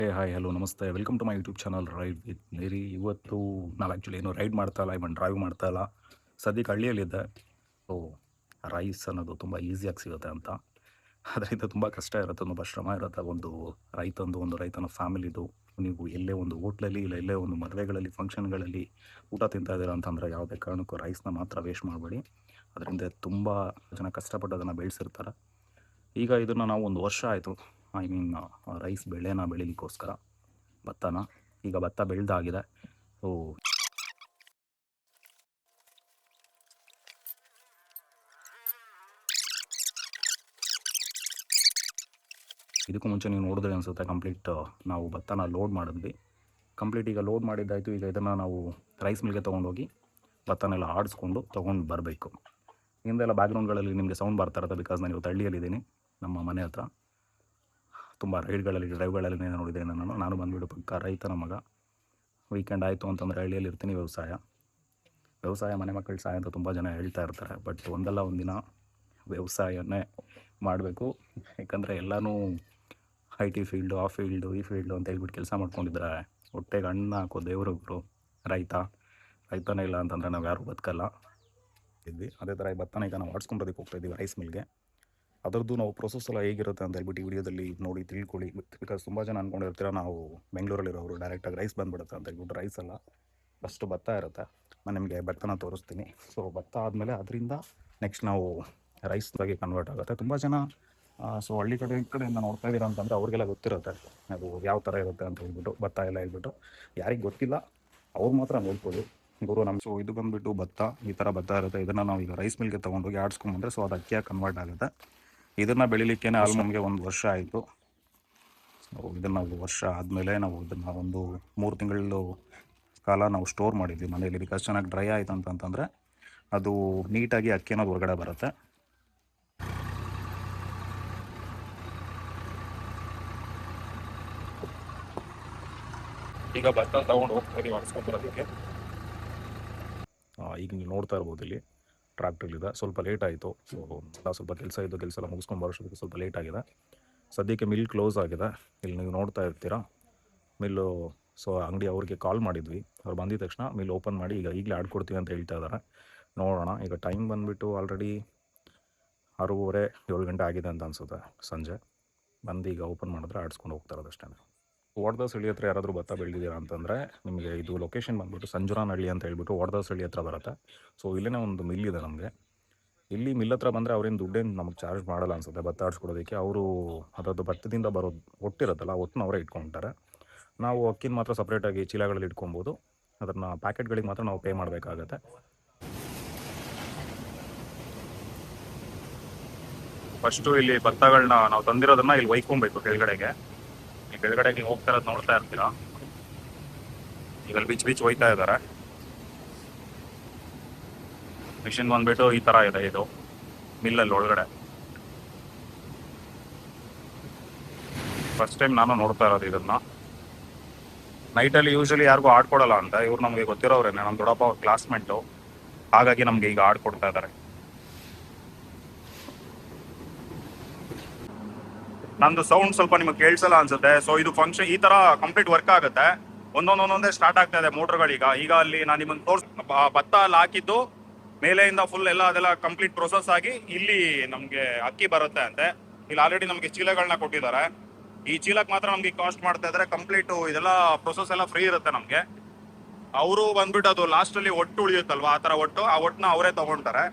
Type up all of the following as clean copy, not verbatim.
Hi hello ನಮಸ್ತೆ welcome to my YouTube channel ride with Mary. ಇವತ್ತು ನಾವು actually ಏನು ರೈಡ್ ಮಾಡ್ತಾ ಇಲ್ಲ, ಇವನ್ ಡ್ರೈವ್ ಮಾಡ್ತಾ ಇಲ್ಲ. ಸದ್ಯಕ್ಕೆ ಹಳ್ಳಿಯಲ್ಲಿದ್ದೆ. ಸೊ ರೈಸ್ ಅನ್ನೋದು ತುಂಬ ಈಸಿಯಾಗಿ ಸಿಗುತ್ತೆ ಅಂತ. ಅದರಿಂದ ತುಂಬ ಕಷ್ಟ ಇರುತ್ತೆ, ತುಂಬ ಶ್ರಮ ಇರುತ್ತೆ. ಒಂದು ರೈತನ ಫ್ಯಾಮಿಲಿದು ನೀವು ಎಲ್ಲೇ ಒಂದು ಹೋಟ್ಲಲ್ಲಿ ಇಲ್ಲ ಎಲ್ಲೇ ಒಂದು ಮದುವೆಗಳಲ್ಲಿ ಫಂಕ್ಷನ್ಗಳಲ್ಲಿ ಊಟ ತಿಂತಾ ಇದ್ದೀರಾ ಅಂತಂದರೆ ಯಾವುದೇ ಕಾರಣಕ್ಕೂ ರೈಸ್ನ ಮಾತ್ರ ವೇಸ್ಟ್ ಮಾಡಬೇಡಿ. ಅದರಿಂದ ತುಂಬ ಜನ ಕಷ್ಟಪಟ್ಟು ಅದನ್ನು ಬೆಳೆಸಿರ್ತಾರೆ. ಈಗ ಇದನ್ನು ನಾವು ಒಂದು ವರ್ಷ ಆಯಿತು, ಐ ಮೀನ್ ರೈಸ್ ಬೆಳೆನ ಬೆಳೀಲಿಕ್ಕೋಸ್ಕರ ಭತ್ತನ. ಈಗ ಭತ್ತ ಬೆಳೆದಾಗಿದೆ. ಸೊ ಇದಕ್ಕೂ ಮುಂಚೆ ನೀವು ನೋಡಿದ್ರೆ ಅನಿಸುತ್ತೆ, ನಾವು ಭತ್ತನ ಲೋಡ್ ಮಾಡಿದ್ವಿ. ಈಗ ಲೋಡ್ ಮಾಡಿದ್ದಾಯಿತು. ಈಗ ಇದನ್ನು ನಾವು ರೈಸ್ ಮಿಲ್ಗೆ ತೊಗೊಂಡೋಗಿ ಭತ್ತನೆಲ್ಲ ಆಡಿಸ್ಕೊಂಡು ತೊಗೊಂಡು ಬರಬೇಕು. ಹಿಂದೆಲ್ಲ ಬ್ಯಾಕ್ಗ್ರೌಂಡ್ಗಳಲ್ಲಿ ನಿಮಗೆ ಸೌಂಡ್ ಬರ್ತಾ ಇರುತ್ತೆ, ಬಿಕಾಸ್ ನಾನು ಇವತ್ತು ಹಳ್ಳಿಯಲ್ಲಿದ್ದೀನಿ. ನಮ್ಮ ಮನೆ ಹತ್ರ ತುಂಬ ಡ್ರೈವ್ಗಳಲ್ಲಿ ನೋಡಿದ್ದೇನೆ ನಾನು ಬಂದುಬಿಟ್ಟು ಪಕ್ಕ ರೈತನ ಮಗ. ವೀಕೆಂಡ್ ಆಯಿತು ಅಂತಂದರೆ ಹಳ್ಳಿಯಲ್ಲಿ ಇರ್ತೀನಿ. ವ್ಯವಸಾಯ ಮನೆ ಮಕ್ಕಳ ಸಹಾಯ ಅಂತ ತುಂಬ ಜನ ಹೇಳ್ತಾ ಇರ್ತಾರೆ. ಬಟ್ ಒಂದಲ್ಲ ಒಂದಿನ ವ್ಯವಸಾಯನೇ ಮಾಡಬೇಕು. ಯಾಕಂದರೆ ಎಲ್ಲನೂ ಐ ಟಿ ಫೀಲ್ಡು, ಆ ಫೀಲ್ಡು, ಈ ಫೀಲ್ಡು ಅಂತ ಹೇಳ್ಬಿಟ್ಟು ಕೆಲಸ ಮಾಡ್ಕೊಂಡಿದ್ರೆ ಹೊಟ್ಟೆಗೆ ಅನ್ನ ಹಾಕೋ ದೇವರೊಬ್ಬರು ರೈತನೇ ಇಲ್ಲ ಅಂತಂದರೆ ನಾವು ಯಾರೂ ಬದುಕಲ್ಲ ಇದ್ವಿ. ಅದೇ ಥರ ಈ ಭತ್ತನ ಈಗ ನಾವು ಆಡಿಸ್ಕೊಂಡೋದಕ್ಕೆ ಹೋಗ್ತಾಯಿದ್ದೀವಿ ರೈಸ್ ಮಿಲ್ಗೆ. ಅದರದ್ದು ನಾವು ಪ್ರೊಸೆಸ್ ಎಲ್ಲ ಹೇಗಿರುತ್ತೆ ಅಂತ ಹೇಳ್ಬಿಟ್ಟು ಈ ವಿಡಿಯೋದಲ್ಲಿ ನೋಡಿ ತಿಳ್ಕೊಳ್ಳಿ. ಬಿಕಾಸ್ ತುಂಬ ಜನ ಅಂದ್ಕೊಂಡಿರ್ತೀರ ನಾವು ಬೆಂಗಳೂರಲ್ಲಿರೋರು ಡೈರೆಕ್ಟಾಗಿ ರೈಸ್ ಬಂದುಬಿಡುತ್ತೆ ಅಂತ ಹೇಳ್ಬಿಟ್ಟು. ರೈಸ್ ಅಲ್ಲ, ಫಸ್ಟು ಭತ್ತ ಇರುತ್ತೆ. ನಾನು ನಿಮಗೆ ಭತ್ತನ ತೋರಿಸ್ತೀನಿ. ಸೊ ಭತ್ತ ಆದಮೇಲೆ ಅದರಿಂದ ನೆಕ್ಸ್ಟ್ ನಾವು ರೈಸ್ದಾಗಿ ಕನ್ವರ್ಟ್ ಆಗುತ್ತೆ. ತುಂಬ ಜನ ಸೊ ಹಳ್ಳಿ ಕಡೆಯಿಂದ ನೋಡ್ತಾ ಇದ್ದೀರಾ ಅಂತಂದರೆ ಅವ್ರಿಗೆಲ್ಲ ಗೊತ್ತಿರುತ್ತೆ ಅದು ಯಾವ ಥರ ಇರುತ್ತೆ ಅಂತ ಹೇಳ್ಬಿಟ್ಟು. ಭತ್ತ ಎಲ್ಲ ಹೇಳ್ಬಿಟ್ಟು ಯಾರಿಗೆ ಗೊತ್ತಿಲ್ಲ ಅವ್ರು ಮಾತ್ರ ನೋಡ್ಬೋದು. ಸೊ ಇದು ಬಂದುಬಿಟ್ಟು ಭತ್ತ, ಈ ಥರ ಭತ್ತ ಇರುತ್ತೆ. ಇದನ್ನು ನಾವು ಈಗ ರೈಸ್ ಮಿಲ್ಗೆ ತೊಗೊಂಡೋಗಿ ಆಡಿಸ್ಕೊಂಬಂದರೆ ಸೊ ಅದು ಅಕ್ಕಿಯಾಗಿ ಕನ್ವರ್ಟ್ ಆಗುತ್ತೆ. ಇದನ್ನು ಬೆಳಿಲಿಕ್ಕೇ ನಮಗೆ 1 ವರ್ಷ ಆಯಿತು. ಸೊ ಇದನ್ನು ವರ್ಷ ಆದಮೇಲೆ ನಾವು ಇದನ್ನು ಒಂದು 3 ತಿಂಗಳು ಕಾಲ ನಾವು ಸ್ಟೋರ್ ಮಾಡಿದ್ವಿ ಮನೆಯಲ್ಲಿ. ಬಿಕಾಸ್ ಚೆನ್ನಾಗಿ ಡ್ರೈ ಆಯಿತು ಅಂತಂತಂದರೆ ಅದು ನೀಟಾಗಿ ಅಕ್ಕಿ ಅನ್ನೋದು ಹೊರಗಡೆ ಬರುತ್ತೆ. ಈಗ ಭತ್ತ ತಗೊಂಡು ಹೋಗ್ತೀವಿ ಮಾಡಿಸ್ಕೊಂಬರೋದಕ್ಕೆ. ಈಗ ನೀವು ನೋಡ್ತಾ ಇರ್ಬೋದು, ಇಲ್ಲಿ ಟ್ರ್ಯಾಕ್ಟ್ರಲ್ಲಿದೆ. ಸ್ವಲ್ಪ ಲೇಟ್ ಆಯಿತು. ಸೊ ಸ್ವಲ್ಪ ಕೆಲಸ ಎಲ್ಲ ಮುಗಿಸ್ಕೊಂಡು ಬರೋಷ್ಟೊತ್ತಿಗೆ ಸ್ವಲ್ಪ ಲೇಟ್ ಆಗಿದೆ. ಸದ್ಯಕ್ಕೆ ಮಿಲ್ ಕ್ಲೋಸ್ ಆಗಿದೆ. ಇಲ್ಲಿ ನೀವು ನೋಡ್ತಾ ಇರ್ತೀರಾ ಮಿಲ್ಲು. ಸೊ ಅಂಗಡಿ ಅವ್ರಿಗೆ ಕಾಲ್ ಮಾಡಿದ್ವಿ. ಅವ್ರು ಬಂದಿದ ತಕ್ಷಣ ಮಿಲ್ ಓಪನ್ ಮಾಡಿ ಈಗಲೇ ಆಡ್ಕೊಡ್ತೀವಿ ಅಂತ ಹೇಳ್ತಾ ಇದ್ದಾರೆ. ನೋಡೋಣ. ಈಗ ಟೈಮ್ ಬಂದುಬಿಟ್ಟು ಆಲ್ರೆಡಿ 6:30, 7 ಗಂಟೆ ಆಗಿದೆ ಅಂತ ಅನಿಸುತ್ತೆ ಸಂಜೆ. ಬಂದು ಈಗ ಓಪನ್ ಮಾಡಿದ್ರೆ ಆಡಿಸ್ಕೊಂಡು ಹೋಗ್ತಾ ಇರೋದಷ್ಟೇ. ವಡ್ದಾಸಹಳ್ಳಿ ಹತ್ರ ಯಾರಾದರೂ ಭತ್ತ ಬೆಳೆದಿದ್ದೀರಾ ಅಂತಂದರೆ ನಿಮಗೆ ಇದು ಲೊಕೇಶನ್ ಬಂದುಬಿಟ್ಟು ಸಂಜುರಾನಹಳ್ಳಿ ಅಂತ ಹೇಳ್ಬಿಟ್ಟು ವಡ್ದಾಸಹಳ್ಳಿ ಹತ್ರ ಬರುತ್ತೆ. ಸೊ ಇಲ್ಲೇ ಒಂದು ಮಿಲ್ ಇದೆ ನಮಗೆ. ಇಲ್ಲಿ ಮಿಲ್ ಹತ್ರ ಬಂದರೆ ಅವ್ರೇನು ದುಡ್ಡೇನು ನಮಗೆ ಚಾರ್ಜ್ ಮಾಡಲ್ಲ ಅನಿಸುತ್ತೆ ಭತ್ತ ಆಡಿಸ್ಕೊಡೋದಕ್ಕೆ. ಅವರು ಅದರದ್ದು ಭತ್ತದಿಂದ ಬರೋದು ಒಟ್ಟಿರುತ್ತಲ್ಲ, ಒಟ್ಟನ್ನ ಅವರೇ ಇಟ್ಕೊಳ್ತಾರೆ. ನಾವು ಅಕ್ಕಿನ ಮಾತ್ರ ಸಪ್ರೇಟಾಗಿ ಚೀಲಗಳಲ್ಲಿ ಇಟ್ಕೊಬೋದು. ಅದನ್ನು ಪ್ಯಾಕೆಟ್ಗಳಿಗೆ ಮಾತ್ರ ನಾವು ಪೇ ಮಾಡಬೇಕಾಗತ್ತೆ. ಫಸ್ಟು ಇಲ್ಲಿ ಭತ್ತಗಳನ್ನ ನಾವು ತಂದಿರೋದನ್ನ ಇಲ್ಲಿ ಒಯ್ಕೊಬೇಕು ಕೆಳಗಡೆಗೆ. ಈ ಕೆಳಗಡೆಗೆ ಹೋಗ್ತಾ ಇರೋದು ನೋಡ್ತಾ ಇರ್ತೀರಾ. ಈಗ ಬಿಚ್ ಒಯ್ತಾ ಇದ್ದಾರೆ. ಮಿಷಿನ್ ಬಂದ್ಬಿಟ್ಟು ಈ ತರ ಇದೆ. ಇದು ಮಿಲ್ಲಲ್ಲಿ ಒಳಗಡೆ ಫಸ್ಟ್ ಟೈಮ್ ನಾನು ನೋಡ್ತಾ ಇರೋದು ಇದನ್ನ. ನೈಟಲ್ಲಿ ಯೂಶಲಿ ಯಾರಿಗೂ ಆಡ್ಕೊಡಲ್ಲ ಅಂತ. ಇವ್ರು ನಮಗೆ ಗೊತ್ತಿರೋರೇನೆ, ನಮ್ಮ ದೊಡ್ಡಪ್ಪ ಅವ್ರ ಕ್ಲಾಸ್ಮೇಟು. ಹಾಗಾಗಿ ನಮಗೆ ಈಗ ಆಡ್ಕೊಡ್ತಾ ಇದ್ದಾರೆ. ನಂದು ಸೌಂಡ್ ಸ್ವಲ್ಪ ನಿಮಗೆ ಕೇಳಿಸಲ್ಲ ಅನ್ಸುತ್ತೆ. ಸೊ ಇದು ಫಂಕ್ಷನ್ ಈ ತರ ಕಂಪ್ಲೀಟ್ ವರ್ಕ್ ಆಗುತ್ತೆ. ಒಂದೊಂದೇ ಸ್ಟಾರ್ಟ್ ಆಗ್ತಾ ಇದೆ ಮೋಟರ್ಗಳೀಗ. ಈಗ ಅಲ್ಲಿ ನಾನು ನಿಮಗೆ ಭತ್ತ ಅಲ್ಲಿ ಹಾಕಿದ್ದು ಮೇಲೆಯಿಂದ ಫುಲ್ ಅದೆಲ್ಲ ಕಂಪ್ಲೀಟ್ ಪ್ರೊಸೆಸ್ ಆಗಿ ಇಲ್ಲಿ ನಮಗೆ ಅಕ್ಕಿ ಬರುತ್ತೆ ಅಂತೆ. ಇಲ್ಲಿ ಆಲ್ರೆಡಿ ನಮಗೆ ಚೀಲಗಳನ್ನ ಕೊಟ್ಟಿದ್ದಾರೆ. ಈ ಚೀಲಕ್ಕೆ ಮಾತ್ರ ನಮ್ಗೆ ಕಾಸ್ಟ್ ಮಾಡ್ತಾ ಇದ್ದಾರೆ. ಕಂಪ್ಲೀಟ್ ಇದೆಲ್ಲ ಪ್ರೊಸೆಸ್ ಎಲ್ಲ ಫ್ರೀ ಇರುತ್ತೆ ನಮಗೆ. ಅವರು ಬಂದ್ಬಿಟ್ಟು ಅದು ಲಾಸ್ಟ್ ಅಲ್ಲಿ ಒಟ್ಟು ಉಳಿಯುತ್ತಲ್ವಾ, ಆ ತರ ಆ ಒಟ್ಟನ್ನ ಅವರೇ ತಗೊಳ್ತಾರೆ.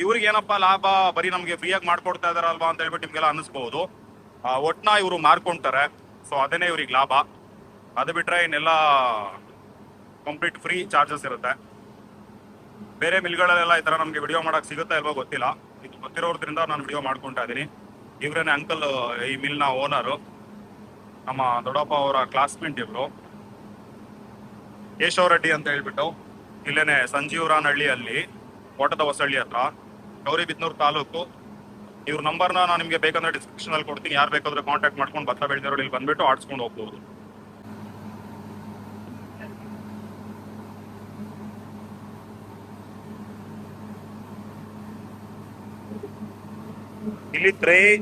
ಇವ್ರಿಗೆ ಏನಪ್ಪಾ ಲಾಭ, ಬರೀ ನಮ್ಗೆ ಫ್ರೀಯಾಗಿ ಮಾಡ್ಕೊಡ್ತಾ ಇದಾರಲ್ವಾ ಅಂತ ಹೇಳ್ಬಿಟ್ಟು ನಿಮ್ಗೆಲ್ಲ ಅನಿಸ್ಬಹುದು. ಒಟ್ಟನ್ನ ಇವರು ಮಾರ್ಕೊಂತಾರೆ. ಸೊ ಅದೇನೇ ಇವ್ರಿಗೆ ಲಾಭ. ಅದು ಬಿಟ್ರೆ ಇನ್ನೆಲ್ಲ ಕಂಪ್ಲೀಟ್ ಫ್ರೀ ಚಾರ್ಜಸ್ ಇರುತ್ತೆ. ಬೇರೆ ಮಿಲ್ಗಳಲ್ಲೆಲ್ಲ ಈ ತರ ನಮ್ಗೆ ವಿಡಿಯೋ ಮಾಡಕ್ ಸಿಗುತ್ತಾ ಇಲ್ವೋ ಗೊತ್ತಿಲ್ಲ. ಇದು ಗೊತ್ತಿರೋದ್ರಿಂದ ನಾನು ವಿಡಿಯೋ ಮಾಡ್ಕೊಂತಾ ಇದೀನಿ. ಇವ್ರೇನೆ ಅಂಕಲ್, ಈ ಮಿಲ್ ನ ಓನರು. ನಮ್ಮ ದೊಡ್ಡಪ್ಪ ಅವರ ಕ್ಲಾಸ್ಮೇಟ್ ಇವ್ರು, ಕೇಶವ ರೆಡ್ಡಿ ಅಂತ ಹೇಳ್ಬಿಟ್ಟು. ಇಲ್ಲೇನೆ ಸಂಜೀವರಾನಹಳ್ಳಿಯಲ್ಲಿ, ಕೋಟದ ಹೊಸಳ್ಳಿ ಹತ್ರ, ಗೌರಿಬಿದನೂರು ತಾಲೂಕು. ಇವ್ರ ನಂಬರ್ನ ನಾನು ನಿಮ್ಗೆ ಬೇಕಂದ್ರೆ ಡಿಸ್ಕ್ರಿಪ್ಷನ್ ಅಲ್ಲಿ ಕೊಡ್ತೀನಿ. ಯಾರು ಬೇಕಾದ್ರೆ ಕಾಂಟ್ಯಾಕ್ಟ್ ಮಾಡ್ಕೊಂಡು ಭತ್ತ ಬೆಳೆದಿರೋ ಇಲ್ಲಿ ಬಂದ್ಬಿಟ್ಟು ಆಡ್ಸ್ಕೊಂಡು ಹೋಗ್ಬೋದು. ಇಲ್ಲಿ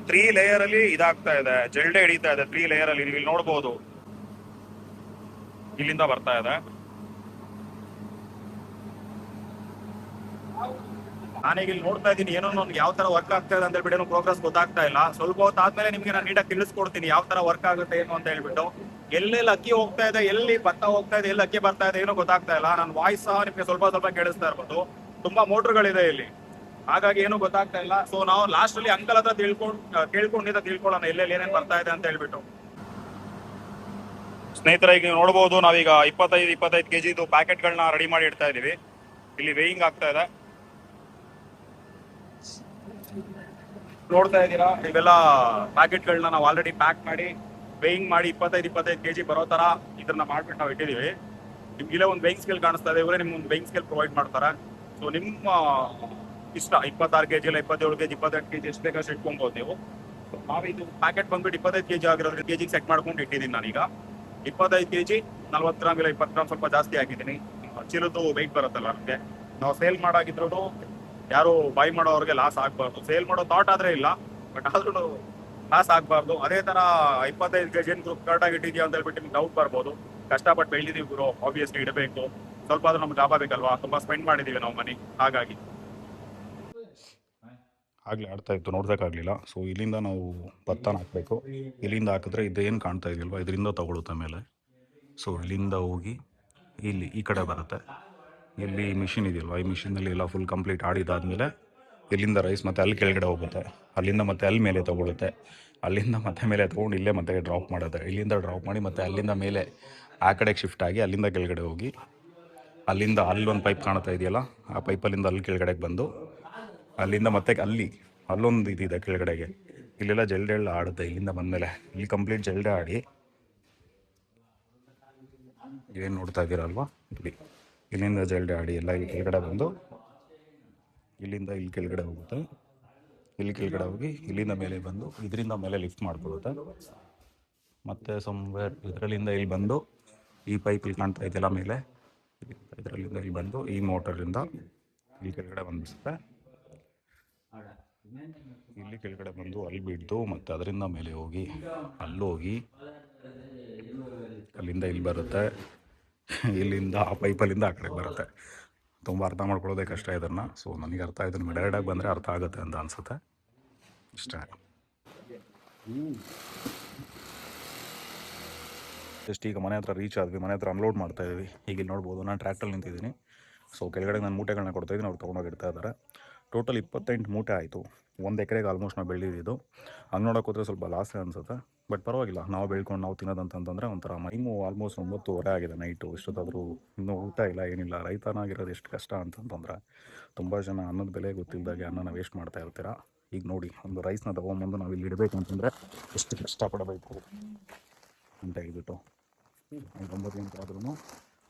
3 ಲೇಯರ್ ಅಲ್ಲಿ ಇದಾಗ್ತಾ ಇದೆ, ಜಲ್ಡೆ ಹಿಡಿತಾ ಇದೆ 3 ಲೇಯರ್ ಅಲ್ಲಿ. ನೀವು ಇಲ್ಲಿ ನೋಡ್ಬೋದು ಇಲ್ಲಿಂದ ಬರ್ತಾ ಇದೆ. ನಾನೀಗ ಇಲ್ಲಿ ನೋಡ್ತಾ ಇದ್ದೀನಿ ಏನೋ ನನ್ಗೆ ಯಾವ ತರ ವರ್ಕ್ ಆಗ್ತಾ ಇದೆ ಅಂತ ಹೇಳ್ಬಿಟ್ಟು ಏನೋ ಪ್ರೋಗ್ರೆಸ್ ಗೊತ್ತಾಗ್ತಾ ಇಲ್ಲ. ಸ್ವಲ್ಪ ಹೊತ್ತಾದ್ಮೇಲೆ ನಿಮ್ಗೆ ನಾನು ನೀಟಾಗಿ ತಿಳಿಸ್ಕೊಡ್ತೀನಿ ಯಾವ ತರ ವರ್ಕ್ ಆಗುತ್ತೆ ಏನು ಅಂತ ಹೇಳ್ಬಿಟ್ಟು. ಎಲ್ಲೆಲ್ಲಿ ಅಕ್ಕಿ ಹೋಗ್ತಾ ಇದೆ, ಎಲ್ಲಿ ಭತ್ತ ಹೋಗ್ತಾ ಇದೆ, ಎಲ್ಲಿ ಅಕ್ಕಿ ಬರ್ತಾ ಇದೆ ಏನೋ ಗೊತ್ತಾಗ್ತಾ ಇಲ್ಲ. ನನ್ನ ವಾಯ್ಸ್ ಸಹ ನಿಮ್ಗೆ ಸ್ವಲ್ಪ ಸ್ವಲ್ಪ ಕೇಳಿಸ್ತಾ ಇರ್ಬೋದು. ತುಂಬಾ ಮೋಟರ್ಗಳಿದೆ ಇಲ್ಲಿ, ಹಾಗಾಗಿ ಏನು ಗೊತ್ತಾಗ್ತಾ ಇಲ್ಲ. ಸೊ ನಾವು ಲಾಸ್ಟ್ ಅಲ್ಲಿ ಅಂಕಲ್ ಹತ್ರ ತಿಳ್ಕೊಳ್ಳೋಣ ಎಲ್ಲೆಲ್ಲಿ ಏನೇನ್ ಬರ್ತಾ ಇದೆ ಅಂತ ಹೇಳ್ಬಿಟ್ಟು. ಸ್ನೇಹಿತರೆ, ಈಗ ನೀವು ನೋಡಬಹುದು ನಾವೀಗ 25 ಕೆಜಿದು ಪ್ಯಾಕೆಟ್ಗಳನ್ನ ರೆಡಿ ಮಾಡಿ ಇಡ್ತಾ ಇದೀವಿ. ಇಲ್ಲಿ ವೇಯಿಂಗ್ ಆಗ್ತಾ ಇದೆ, ನೋಡ್ತಾ ಇದ್ದೀರಾ. ಇವೆಲ್ಲ ಪ್ಯಾಕೆಟ್ಗಳನ್ನ ನಾವು ಆಲ್ರೆಡಿ ಪ್ಯಾಕ್ ಮಾಡಿ ವೇಯಿಂಗ್ ಮಾಡಿ 25 ಕೆಜಿ ಬರೋ ತರ ಇದನ್ನ ಮಾಡ್ಬಿಟ್ಟು ನಾವು ಇಟ್ಟಿದೀವಿ. ನಿಮ್ಗೆ ಇಲ್ಲೇ ಒಂದು ವೇಯಿಂಗ್ ಸ್ಕೇಲ್ ಕಾಣಿಸ್ತಾ ಇದೆ, ಇವರೇ ನಿಮ್ಗೆ ಒಂದು ವೇಯಿಂಗ್ ಸ್ಕೇಲ್ ಪ್ರೊವೈಡ್ ಮಾಡ್ತಾರೆ. ಸೊ ನಿಮ್ಮ ಇಷ್ಟ 26 ಕೆಜಿ ಇಲ್ಲ 27 ಕೆಜಿ 28 ಕೆಜಿ ಎಷ್ಟು ಬೇಕಷ್ಟು ಇಟ್ಕೊಬಹುದು ನೀವು. ನಾವಿದು ಪ್ಯಾಕೆಟ್ ಬಂದ್ಬಿಟ್ಟು 25 ಕೆಜಿ ಆಗಿರೋದ್ರೆ ಕೆಜಿಗೆ ಸೆಟ್ ಮಾಡ್ಕೊಂಡು ಇಟ್ಟಿದ್ದೀನಿ ನಾನೀಗ. 25 ಕೆಜಿ 40 ಗ್ರಾಮ್ ಇಲ್ಲ 20 ಗ್ರಾಮ್ ಸ್ವಲ್ಪ ಜಾಸ್ತಿ ಹಾಕಿದ್ದೀನಿ. ಚೀಲದ್ದು ವೆಯ್ಟ್ ಬರುತ್ತಲ್ಲ ನಮಗೆ. ನಾವು ಸೇಲ್ ಮಾಡಾಗಿದ್ರು ಯಾರು ಬೈ ಮಾಡೋರಿಗೆ ಲಾಸ್ ಆಗ್ಬಾರ್ದು. ಸೇಲ್ ಮಾಡೋ ಥಾಟ್ ಆದ್ರೆ ಇಲ್ಲ, ಬಟ್ ಆದ್ರೂ ಲಾಸ್ ಆಗ್ಬಾರ್ದು. ಅದೇ ತರ 25 ಕೆಜಿ ಕರೆಕ್ಟ್ ಆಗಿ ಇಟ್ಟಿದ್ಯಾ ಅಂತ ಹೇಳ್ಬಿಟ್ಟು ನಿಮ್ಗೆ ಡೌಟ್ ಬರ್ಬೋದು. ಕಷ್ಟಪಟ್ಟು ಬೆಳೆದಿದ್ದೀವಿ ಗುರು, ಆಬ್ವಿಯಸ್ಲಿ ಇಡಬೇಕು. ಸ್ವಲ್ಪ ಆದ್ರೂ ನಮ್ಗೆ ಲಾಭ ಬೇಕಲ್ವಾ, ತುಂಬಾ ಸ್ಪೆಂಡ್ ಮಾಡಿದೀವಿ ನಾವು ಮನಿ, ಹಾಗಾಗಿ ಆಗ್ಲೇ ಆಡ್ತಾ ಇತ್ತು ನೋಡ್ಬೇಕಾಗ್ಲಿಲ್ಲ. ಸೊ ಇಲ್ಲಿಂದ ನಾವು ಭತ್ತನ ಹಾಕಬೇಕು. ಇಲ್ಲಿಂದ ಹಾಕಿದ್ರೆ ಇದೇನು ಕಾಣ್ತಾ ಇದೆಯಲ್ವಾ, ಇದರಿಂದ ತಗೊಳುತ್ತೆ ಮೇಲೆ. ಸೊ ಇಲ್ಲಿಂದ ಹೋಗಿ ಇಲ್ಲಿ ಈ ಕಡೆ ಬರುತ್ತೆ. ಇಲ್ಲಿ ಮಿಷಿನ್ ಇದೆಯಲ್ವ, ಈ ಮಿಷಿನಲ್ಲಿ ಎಲ್ಲ ಫುಲ್ ಕಂಪ್ಲೀಟ್ ಆಡಿದಾದ್ಮೇಲೆ ಇಲ್ಲಿಂದ ರೈಸ್ ಮತ್ತೆ ಅಲ್ಲಿ ಕೆಳಗಡೆ ಹೋಗುತ್ತೆ. ಅಲ್ಲಿಂದ ಮತ್ತೆ ಅಲ್ಲಿ ಮೇಲೆ ತಗೊಳುತ್ತೆ. ಅಲ್ಲಿಂದ ಮತ್ತೆ ಮೇಲೆ ತೊಗೊಂಡು ಇಲ್ಲೇ ಮತ್ತೆ ಡ್ರಾಪ್ ಮಾಡುತ್ತೆ. ಇಲ್ಲಿಂದ ಡ್ರಾಪ್ ಮಾಡಿ ಮತ್ತೆ ಅಲ್ಲಿಂದ ಮೇಲೆ ಆ ಕಡೆಗೆ ಶಿಫ್ಟ್ ಆಗಿ ಅಲ್ಲಿಂದ ಕೆಳಗಡೆ ಹೋಗಿ ಅಲ್ಲಿಂದ ಅಲ್ಲೊಂದು ಪೈಪ್ ಕಾಣ್ತಾ ಇದೆಯಲ್ಲ, ಆ ಪೈಪಲ್ಲಿಂದ ಅಲ್ಲಿ ಕೆಳಗಡೆಗೆ ಬಂದು ಅಲ್ಲಿಂದ ಮತ್ತೆ ಅಲ್ಲೊಂದು ಇದಿದೆ ಕೆಳಗಡೆಗೆ. ಇಲ್ಲೆಲ್ಲ ಜಲ್ಡೆ ಎಲ್ಲ ಆಡುತ್ತೆ. ಇಲ್ಲಿಂದ ಬಂದಮೇಲೆ ಇಲ್ಲಿ ಕಂಪ್ಲೀಟ್ ಜಲ್ಡೆ ಆಡಿ ಏನು ನೋಡ್ತಾ ಇದ್ದೀರಲ್ವಾ, ಇಲ್ಲಿಂದ ಜಲ್ಡೆ ಆಡಿ ಎಲ್ಲ ಇಲ್ಲಿ ಕೆಳಗಡೆ ಬಂದು ಇಲ್ಲಿಂದ ಇಲ್ಲಿ ಕೆಳಗಡೆ ಹೋಗುತ್ತೆ. ಇಲ್ಲಿ ಕೆಳಗಡೆ ಹೋಗಿ ಇಲ್ಲಿಂದ ಮೇಲೆ ಬಂದು ಇದರಿಂದ ಮೇಲೆ ಲಿಫ್ಟ್ ಮಾಡ್ಕೊಳ್ಳುತ್ತೆ. ಮತ್ತು ಸಮ್ವೇರ್ ಇದರಲ್ಲಿಂದ ಇಲ್ಲಿ ಬಂದು ಈ ಪೈಪ್ ಇಲ್ಲಿ ಕಾಣ್ತಾ ಇದೆಯಲ್ಲ ಮೇಲೆ, ಇದರಲ್ಲಿಂದ ಇಲ್ಲಿ ಬಂದು ಈ ಮೋಟರಿಂದ ಇಲ್ಲಿ ಕೆಳಗಡೆ ಬಂದಿಸುತ್ತೆ. ಇಲ್ಲಿ ಕೆಳಗಡೆ ಬಂದು ಅಲ್ಲಿ ಬಿದ್ದು ಮತ್ತು ಅದರಿಂದ ಮೇಲೆ ಹೋಗಿ ಅಲ್ಲೋಗಿ ಅಲ್ಲಿಂದ ಇಲ್ಲಿ ಬರುತ್ತೆ. ಇಲ್ಲಿಂದ ಆ ಪೈಪಲ್ಲಿಂದ ಆ ಕಡೆಗೆ ಬರುತ್ತೆ. ತುಂಬ ಅರ್ಥ ಮಾಡ್ಕೊಳ್ಳೋದೇ ಕಷ್ಟ ಇದನ್ನು. ಸೊ ನನಗೆ ಅರ್ಥ ಇದನ್ನು ಡೈರೆಕ್ಟಾಗಿ ಬಂದರೆ ಅರ್ಥ ಆಗುತ್ತೆ ಅಂತ ಅನಿಸುತ್ತೆ. ಇಷ್ಟ ಜಸ್ಟ್ ಈಗ ಮನೆ ಹತ್ರ ರೀಚ್ ಆದ್ವಿ. ಮನೆ ಹತ್ರ ಅನ್ಲೋಡ್ ಮಾಡ್ತಾ ಇದ್ವಿ. ಈಗ ಇಲ್ಲಿ ನೋಡ್ಬೋದು ನಾನು ಟ್ರ್ಯಾಕ್ಟಲ್ಲಿ ನಿಂತಿದ್ದೀನಿ. ಸೊ ಕೆಳಗಡೆ ನಾನು ಮೂಟೆಗಳನ್ನ ಕೊಡ್ತಾಯಿದ್ದೀನಿ, ಅವ್ರು ತೊಗೊಂಡೋಗಿ ಇಡ್ತಾ ಇದ್ದಾರೆ. ಟೋಟಲ್ 28 ಮೂಟೆ ಆಯಿತು. 1 ಎಕರೆಗೆ ಆಲ್ಮೋಸ್ಟ್ ನಾವು ಬೆಳೆದಿದ್ದು. ಹಂಗೆ ನೋಡೋಕೆ ಹೋದರೆ ಸ್ವಲ್ಪ ಲಾಸೇ ಅನಿಸುತ್ತೆ, ಬಟ್ ಪರವಾಗಿಲ್ಲ. ನಾವು ಬೆಳ್ಕೊಂಡು ನಾವು ತಿನ್ನೋದಂತಂದರೆ ಒಂಥರ ಟೈಮು ಆಲ್ಮೋಸ್ಟ್ 9:30 ಆಗಿದೆ ನೈಟು. ಇಷ್ಟೊತ್ತಾದರೂ ಇನ್ನೂ ಊಟ ಇಲ್ಲ ಏನಿಲ್ಲ. ರೈತನಾಗಿರೋದು ಎಷ್ಟು ಕಷ್ಟ ಅಂತಂತಂದರೆ, ತುಂಬ ಜನ ಅನ್ನದ ಬೆಲೆ ಗೊತ್ತಿಲ್ಲದಾಗೆ ಅನ್ನನ ವೇಸ್ಟ್ ಮಾಡ್ತಾ ಇರ್ತೀರ. ಈಗ ನೋಡಿ, ಒಂದು ರೈಸ್ನ ತೊಗೊಂಬಂದು ನಾವು ಇಲ್ಲಿ ಇಡಬೇಕು ಅಂತಂದರೆ ಎಷ್ಟು ಕಷ್ಟಪಡಬೇಕು ಅಂತ ಹೇಳ್ಬಿಟ್ಟು. 9 ಗಂಟೆ ಆದ್ರೂ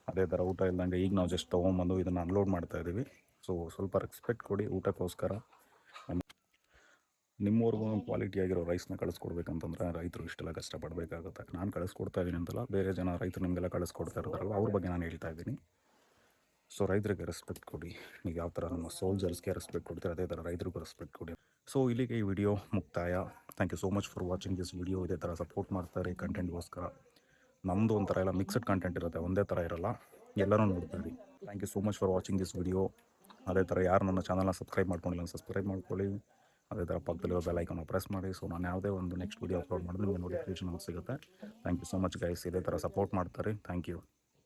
ಅದೇ ಥರ ಊಟ ಇಲ್ದಂಗೆ ಈಗ ನಾವು ಜಸ್ಟ್ ತೊಗೊಂಬಂದು ಇದನ್ನು ಅನ್ಲೋಡ್ ಮಾಡ್ತಾ ಇದ್ದೀವಿ. ಸೊ ಸ್ವಲ್ಪ ರೆಸ್ಪೆಕ್ಟ್ ಕೊಡಿ ಊಟಕ್ಕೋಸ್ಕರ. ನಿಮ್ಮವ್ರಿಗೂ ಕ್ವಾಲಿಟಿ ಆಗಿರೋ ರೈಸ್ನ ಕಳಿಸ್ಕೊಡ್ಬೇಕಂತಂದ್ರೆ ರೈತರು ಇಷ್ಟೆಲ್ಲ ಕಷ್ಟಪಡಬೇಕಾಗುತ್ತೆ. ನಾನು ಕಳಿಸ್ಕೊಡ್ತಾ ಇದ್ದೀನಿ ಅಂತಲ್ಲ, ಬೇರೆ ಜನ ರೈತರು ನಿಮಗೆಲ್ಲ ಕಳಿಸ್ಕೊಡ್ತಾ ಇರ್ತಾರಲ್ಲ, ಅವ್ರ ಬಗ್ಗೆ ನಾನು ಹೇಳ್ತಾ ಇದ್ದೀನಿ. ಸೊ ರೈತರಿಗೆ ರೆಸ್ಪೆಕ್ಟ್ ಕೊಡಿ. ನೀವು ಯಾವ ಥರ ನಮ್ಮ ಸೋಲ್ಜರ್ಸ್ಗೆ ರೆಸ್ಪೆಕ್ಟ್ ಕೊಡ್ತೀರ, ಅದೇ ಥರ ರೈತರಿಗೂ ರೆಸ್ಪೆಕ್ಟ್ ಕೊಡಿ. ಸೊ ಇಲ್ಲಿಗೆ ಈ ವಿಡಿಯೋ ಮುಕ್ತಾಯ. Thank you so much for watching this video. ಇದೇ ಥರ ಸಪೋರ್ಟ್ ಮಾಡ್ತಾರೆ ಕಂಟೆಂಟ್ಗೋಸ್ಕರ. ನಮ್ಮದು ಒಂಥರ ಎಲ್ಲ ಮಿಕ್ಸ್ಡ್ ಕಂಟೆಂಟ್ ಇರುತ್ತೆ, ಒಂದೇ ಥರ ಇರೋಲ್ಲ, ಎಲ್ಲರೂ ನೋಡ್ತೀವಿ. Thank you so much for watching this video. ಅದೇ ಥರ ಯಾರು ನನ್ನ ಚಾನಲ್ನ ಸಬ್ಸ್ಕ್ರೈಬ್ ಮಾಡ್ಕೊಂಡಿಲ್ಲ ಸಬ್ಸ್ಕ್ರೈಬ್ ಮಾಡ್ಕೊಳ್ಳಿ. ಅದೇ ಥರ ಪಕ್ಕದಲ್ಲಿರೋ ಬೆಲ್ ಐಕಾನ್ನ ಪ್ರೆಸ್ ಮಾಡಿ. ಸೊ ನಾನು ಯಾವುದೇ ಒಂದು ನೆಕ್ಸ್ಟ್ ವಿಡಿಯೋ ಅಪ್ಲೋಡ್ ಮಾಡಿದ್ರೆ ನಿಮಗೆ ನೋಟಿಫಿಕೇಷನ್ ಸಿಗುತ್ತೆ. Thank you so much guys. ಇದೇ ಥರ ಸಪೋರ್ಟ್ ಮಾಡ್ತಾರೆ. Thank you.